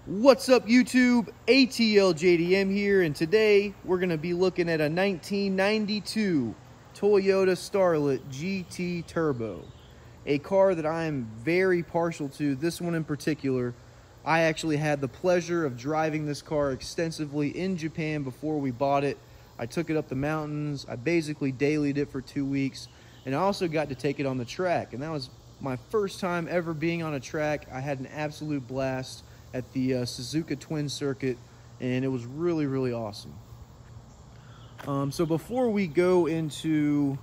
What's up YouTube? ATL JDM here, and today we're going to be looking at a 1992 Toyota Starlet GT Turbo. A car that I am very partial to, this one in particular. I actually had the pleasure of driving this car extensively in Japan before we bought it. I took it up the mountains, I basically dailied it for 2 weeks, and I also got to take it on the track, and that was my first time ever being on a track. I had an absolute blast at the Suzuka Twin Circuit, and it was really awesome. So before we go into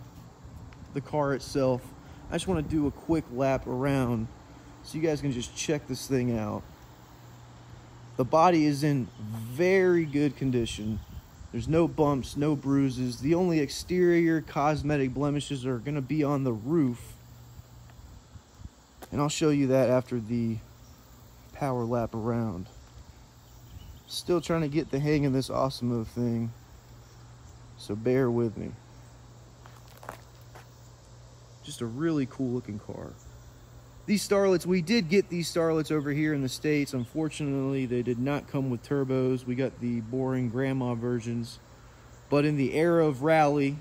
the car itself, I just want to do a quick lap around so you guys can just check this thing out. The body is in very good condition. There's no bumps, no bruises. The only exterior cosmetic blemishes are going to be on the roof, and I'll show you that after the power lap around. Still trying to get the hang of this awesome thing, so bear with me. Just a really cool looking car. These Starlets, we did get these Starlets over here in the States. Unfortunately, they did not come with turbos. We got the boring grandma versions. But in the era of rally,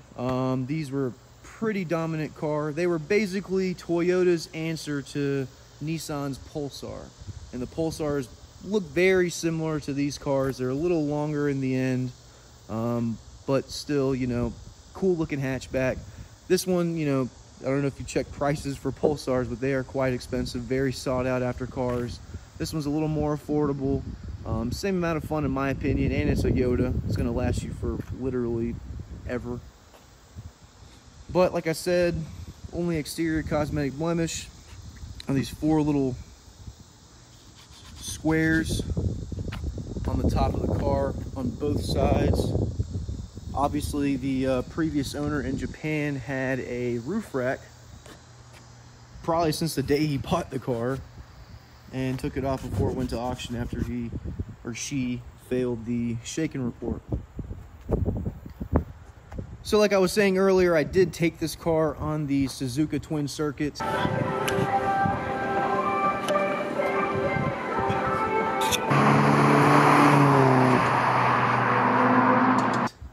these were a pretty dominant car. They were basically Toyota's answer to Nissan's Pulsar. And the Pulsars look very similar to these cars. They're a little longer in the end, but still, you know, cool looking hatchback. This one, you know, I don't know if you check prices for Pulsars, but they are quite expensive, very sought out after cars. This one's a little more affordable, same amount of fun in my opinion, and it's a Toyota. It's gonna last you for literally ever. But like I said, only exterior cosmetic blemish on these four little squares on the top of the car on both sides. Obviously, the previous owner in Japan had a roof rack probably since the day he bought the car, and took it off before it went to auction after he or she failed the shaken report. So like I was saying earlier, I did take this car on the Suzuka Twin Circuit.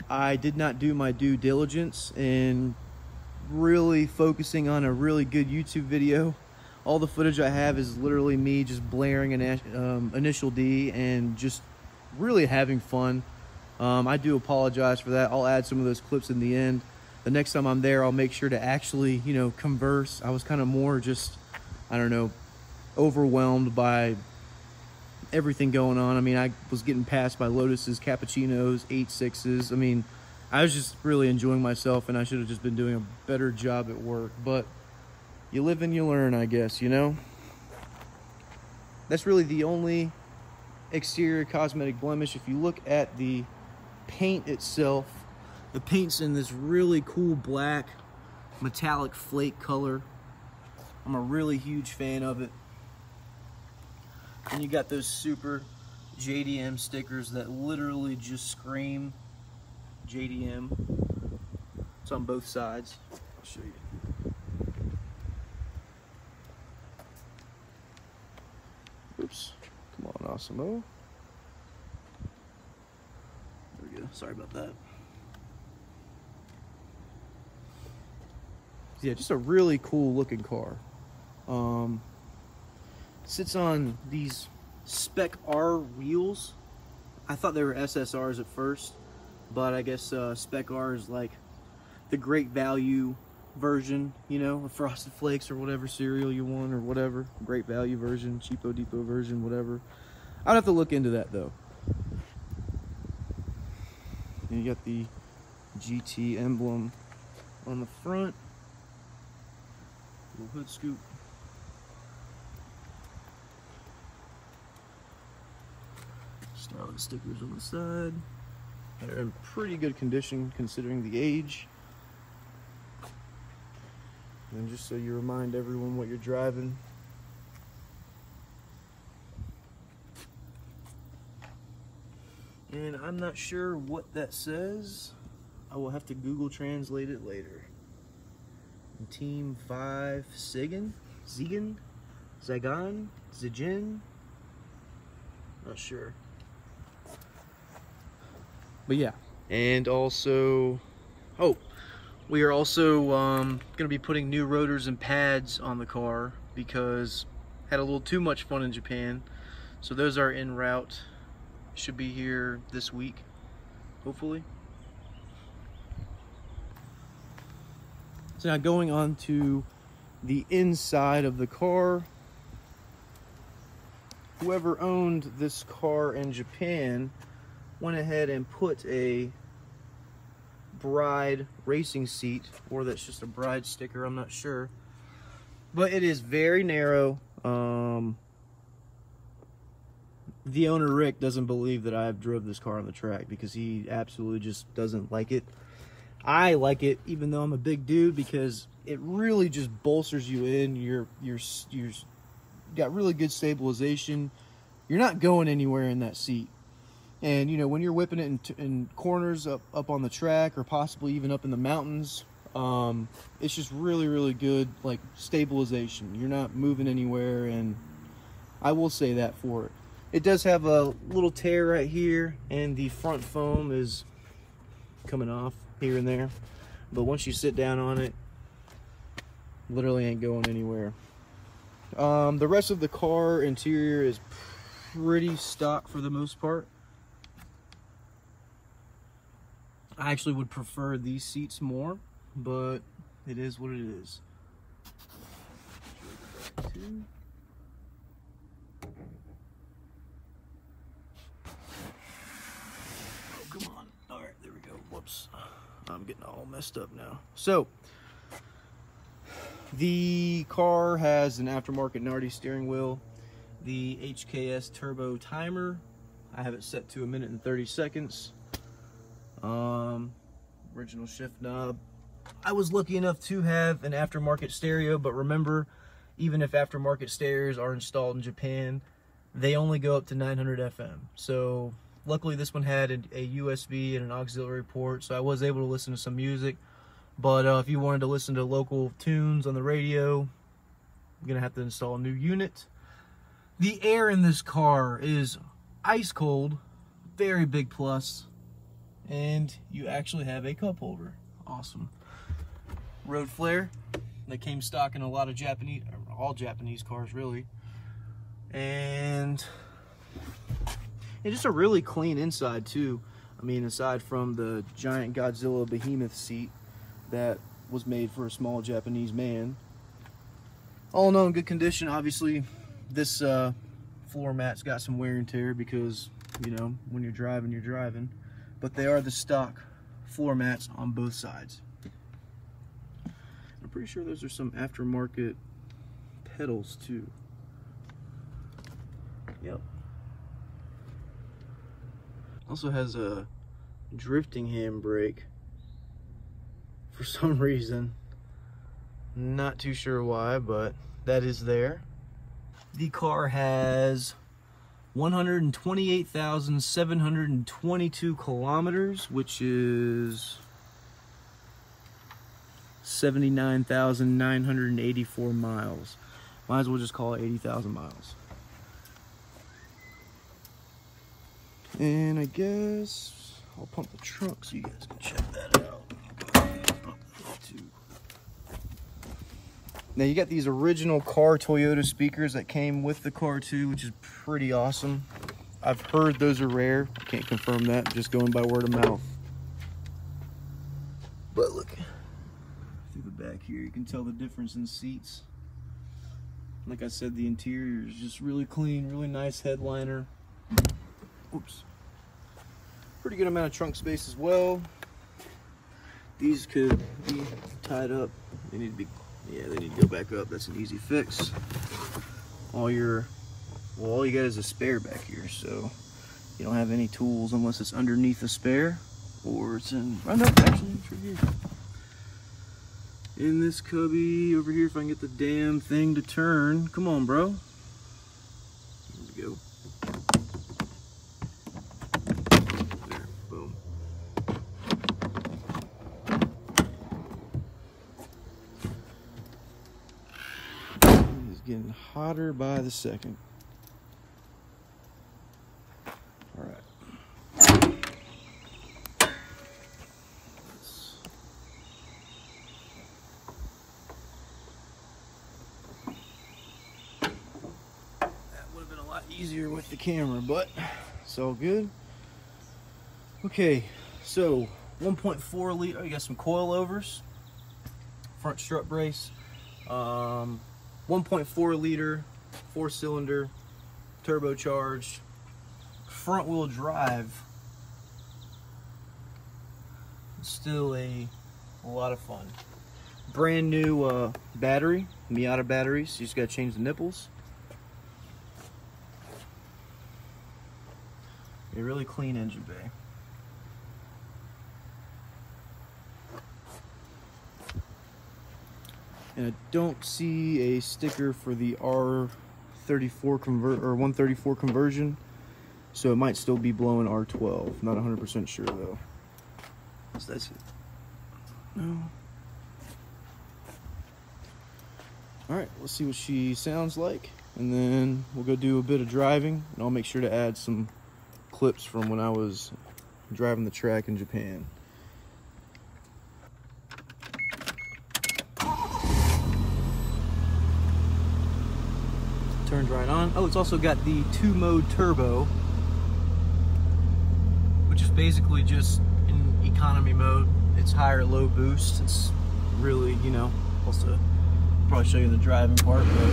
I did not do my due diligence in really focusing on a really good YouTube video. All the footage I have is literally me just blaring an Initial D and just really having fun. I do apologize for that. I'll add some of those clips in the end. The next time I'm there, I'll make sure to actually, you know, converse. I was kind of more just, I don't know, overwhelmed by everything going on. I mean, I was getting passed by Lotuses, Cappuccinos, 8.6s. I mean, I was just really enjoying myself, and I should have just been doing a better job at work. But you live and you learn, I guess, you know? That's really the only exterior cosmetic blemish. If you look at the paint itself, the paint's in this really cool black metallic flake color. I'm a really huge fan of it. And you got those super JDM stickers that literally just scream JDM. It's on both sides. I'll show you. Oops. Come on, Awesemo. There we go. Sorry about that. So yeah, just a really cool looking car. Sits on these Spec R wheels. I thought they were SSRs at first, but I guess Spec R is like the great value version, you know, of Frosted Flakes or whatever cereal you want or whatever. Great value version, Cheapo Depot version, whatever. I'd have to look into that though. And you got the GT emblem on the front. Little hood scoop. Starlet stickers on the side. They're in pretty good condition considering the age. And just so you remind everyone what you're driving. And I'm not sure what that says. I will have to Google translate it later. Team 5 Zigan? Zijin? Not sure. But yeah. And also, oh, we are also going to be putting new rotors and pads on the car because had a little too much fun in Japan. So those are en route. Should be here this week, hopefully. So now going on to the inside of the car. Whoever owned this car in Japan went ahead and put a bride racing seat, or that's just a bride sticker, I'm not sure. But it is very narrow. The owner, Rick, doesn't believe that I've drove this car on the track because he absolutely just doesn't like it. I like it, even though I'm a big dude, because it really just bolsters you in. You're got really good stabilization. You're not going anywhere in that seat. And you know, when you're whipping it in corners up on the track, or possibly even up in the mountains, it's just really good, like, stabilization. You're not moving anywhere, and I will say that for it. It does have a little tear right here, and the front foam is coming off here and there. But once you sit down on it, literally ain't going anywhere. The rest of the car interior is pretty stock for the most part. I actually would prefer these seats more, but it is what it is. Oh, come on. All right, there we go. Whoops. I'm getting all messed up now. So, the car has an aftermarket Nardi steering wheel, the HKS turbo timer. I have it set to 1 minute and 30 seconds. Original shift knob. I was lucky enough to have an aftermarket stereo, but remember, even if aftermarket stereos are installed in Japan, they only go up to 900 FM. So luckily this one had a USB and an auxiliary port, so I was able to listen to some music. But if you wanted to listen to local tunes on the radio, you're gonna have to install a new unit. The air in this car is ice cold, very big plus, and you actually have a cup holder. Awesome. Road flare that came stock in a lot of Japanese, all Japanese cars really, and it's just a really clean inside too. I mean, aside from the giant Godzilla behemoth seat that was made for a small Japanese man, all in all in good condition. Obviously this floor mat's got some wear and tear because, you know, when you're driving, but they are the stock floor mats on both sides. I'm pretty sure those are some aftermarket pedals too. Yep. Also has a drifting handbrake for some reason. Not too sure why, but that is there. The car has 128,722 kilometers, which is 79,984 miles. Might as well just call it 80,000 miles. And I guess I'll pump the trunk so you guys can check that out. Now you got these original car Toyota speakers that came with the car too, which is pretty awesome. I've heard those are rare. I can't confirm that, just going by word of mouth. But look, through the back here, you can tell the difference in seats. Like I said, the interior is just really clean, really nice headliner. Oops. Pretty good amount of trunk space as well. These could be tied up. They need to be, yeah, they need to go back up. That's an easy fix. All you got is a spare back here, so you don't have any tools unless it's underneath a spare or it's in, oh no, actually it's right here. In this cubby over here, if I can get the damn thing to turn. Come on, bro. There we go. There, boom. It is getting hotter by the second. lot easier with the camera, but it's all good. Okay, so 1.4 liter, you got some coilovers, front strut brace, 1.4 liter, 4-cylinder, turbocharged, front wheel drive. Still a lot of fun. Brand new battery, Miata batteries. You just gotta change the nipples. A really clean engine bay. And I don't see a sticker for the R34 134 conversion, so it might still be blowing R12. Not 100% sure though. So that's it. No. All right, let's see what she sounds like, and then we'll go do a bit of driving, and I'll make sure to add some clips from when I was driving the track in Japan. Turned right on. Oh, it's also got the 2-mode turbo, which is basically just in economy mode. It's higher low boost. It's really, you know, also probably show you the driving part, but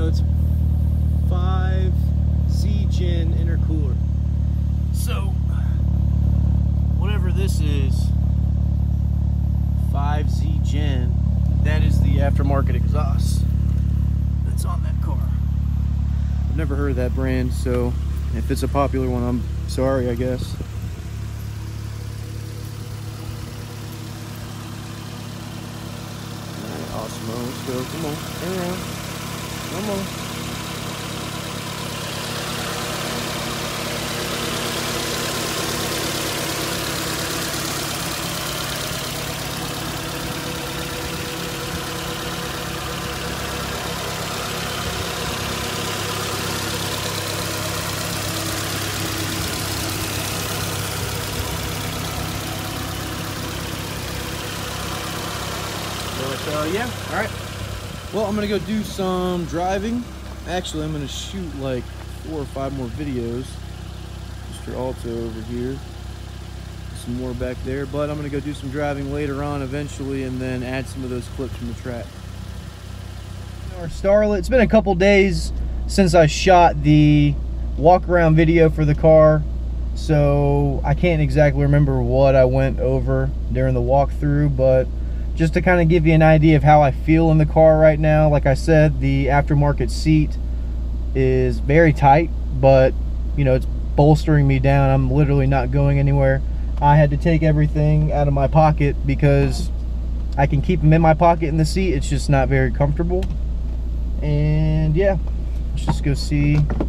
it's 5Z Gen intercooler. So whatever this is, 5Z Gen, that is the aftermarket exhaust that's on that car. I've never heard of that brand, so if it's a popular one, I'm sorry, I guess. Alright, awesome. Let's go. Come on, turn around. Come on. But yeah, all right. Well, I'm gonna go do some driving. Actually, I'm gonna shoot like 4 or 5 more videos. Mr. Alto over here. Some more back there, but I'm gonna go do some driving later on eventually, and then add some of those clips from the track. Our Starlet. It's been a couple days since I shot the walk around video for the car, so I can't exactly remember what I went over during the walkthrough, but just to kind of give you an idea of how I feel in the car right now. Like I said, the aftermarket seat is very tight, but you know, it's bolstering me down. I'm literally not going anywhere. I had to take everything out of my pocket because I can keep them in my pocket in the seat. It's just not very comfortable. And yeah, let's just go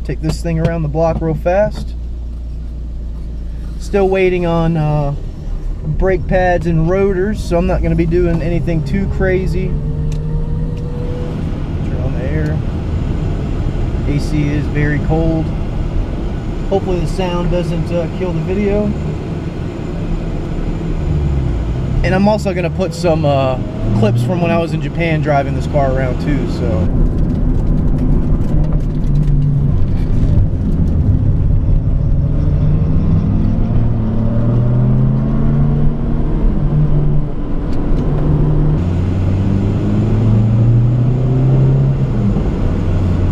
take this thing around the block real fast. Still waiting on brake pads and rotors, so I'm not going to be doing anything too crazy. Turn on the air. AC is very cold. Hopefully the sound doesn't kill the video. And I'm also going to put some clips from when I was in Japan driving this car around too, so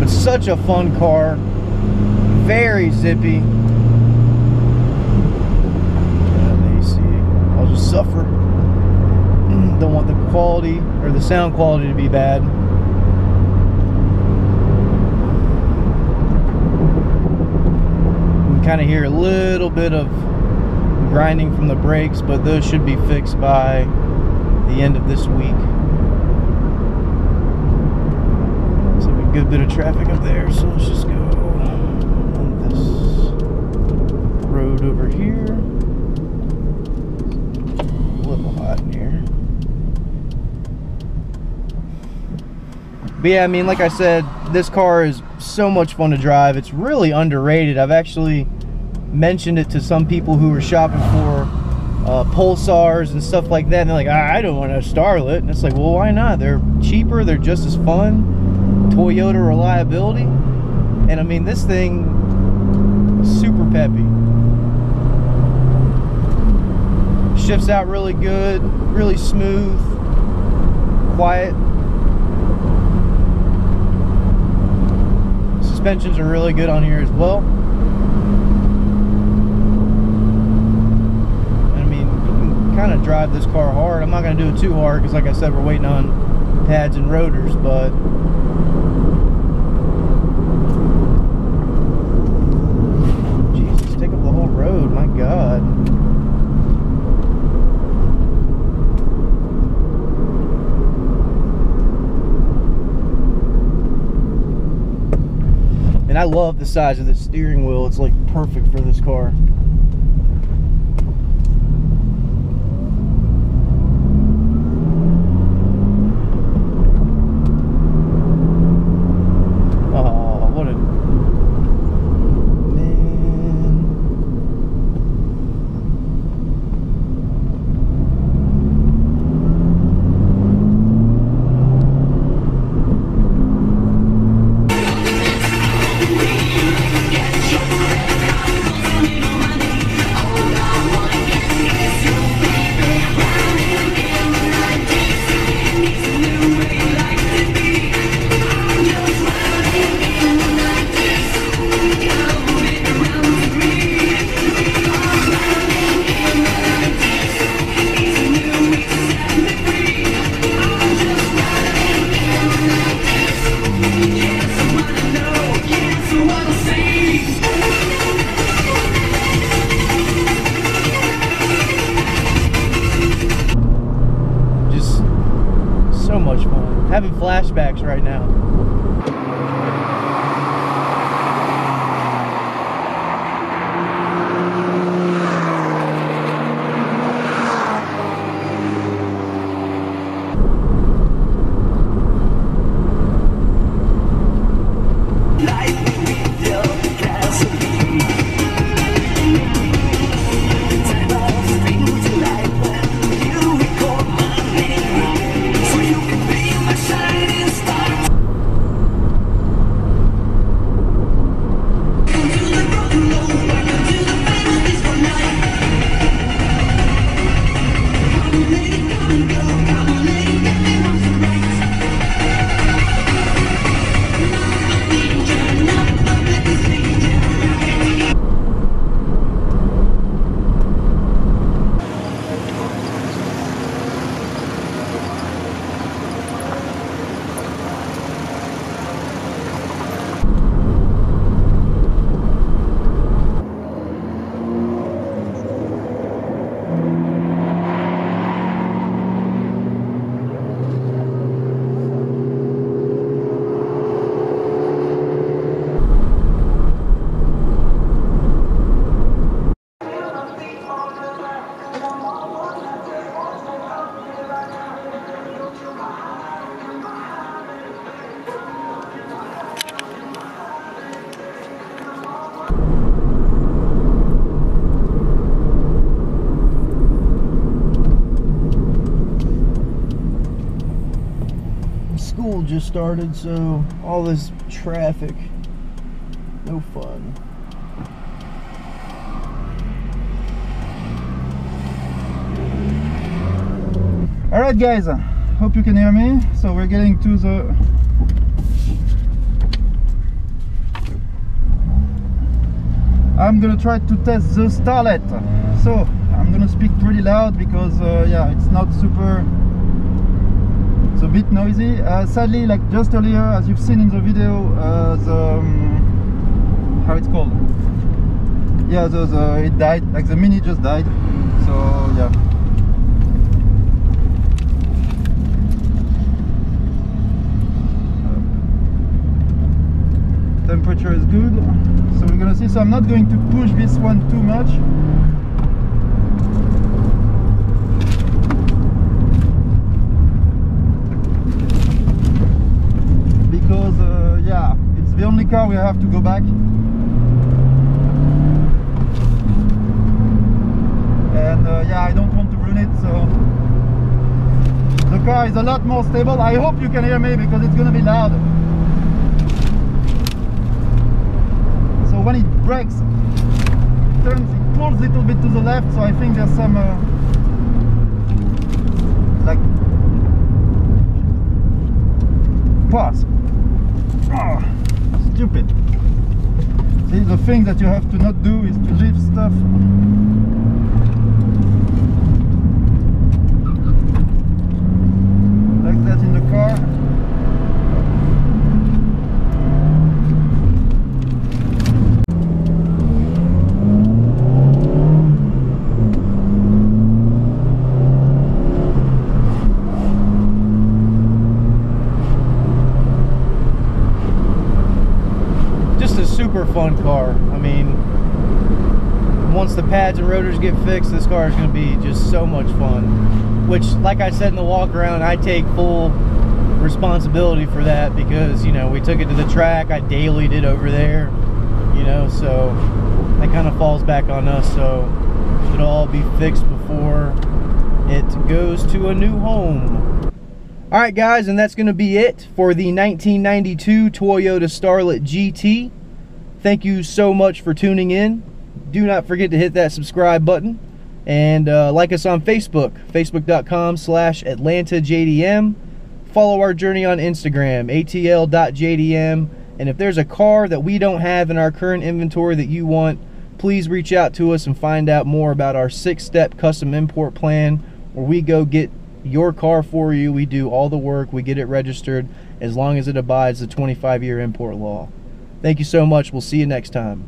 such a fun car, very zippy. AC. I'll just suffer. Don't want the quality or the sound quality to be bad. You can kind of hear a little bit of grinding from the brakes, but those should be fixed by the end of this week. good bit of traffic up there, so let's just go on this road over here. A little hot in here. But yeah, I mean, like I said, this car is so much fun to drive. It's really underrated. I've actually mentioned it to some people who were shopping for Pulsars and stuff like that, and they're like, I don't want a Starlet. And it's like, well, why not? They're cheaper, they're just as fun, Toyota reliability, and I mean, this thing is super peppy. Shifts out really good, really smooth, quiet. Suspensions are really good on here as well. Kind of drive this car hard. I'm not going to do it too hard because, like I said, we're waiting on pads and rotors, but Jesus, take up the whole road, my God. And I love the size of the steering wheel. It's like perfect for this car. Having flashbacks right now. School just started, so all this traffic, no fun. Alright guys, hope you can hear me. So we're getting to the I'm gonna try to test the Starlet. So I'm gonna speak pretty loud because yeah, it's not super, it's a bit noisy. Sadly, like just earlier, as you've seen in the video, the how it's called, yeah, it died, like the Mini just died. So yeah, good. So we're gonna see. So I'm not going to push this one too much. Because yeah, it's the only car we have to go back. And yeah, I don't want to ruin it, so the car is a lot more stable. I hope you can hear me because it's gonna be loud. So when it brakes, it turns, it pulls a little bit to the left, so I think there's some like pause. Oh, stupid. See, the thing that you have to not do is to lift stuff. Like that in the car. Just a super fun car. I mean, once the pads and rotors get fixed, this car is going to be just so much fun. Which, like I said in the walk around, I take full responsibility for that because, you know, we took it to the track. I dailied it over there, you know, so that kind of falls back on us. So it should all be fixed before it goes to a new home. All right, guys, and that's going to be it for the 1992 Toyota Starlet GT. Thank you so much for tuning in. Do not forget to hit that subscribe button and like us on Facebook, facebook.com/ATLJDM. Follow our journey on Instagram, ATL.JDM. And if there's a car that we don't have in our current inventory that you want, please reach out to us and find out more about our 6-step custom import plan, where we go get your car for you. We do all the work, we get it registered as long as it abides the 25-year import law. Thank you so much. We'll see you next time.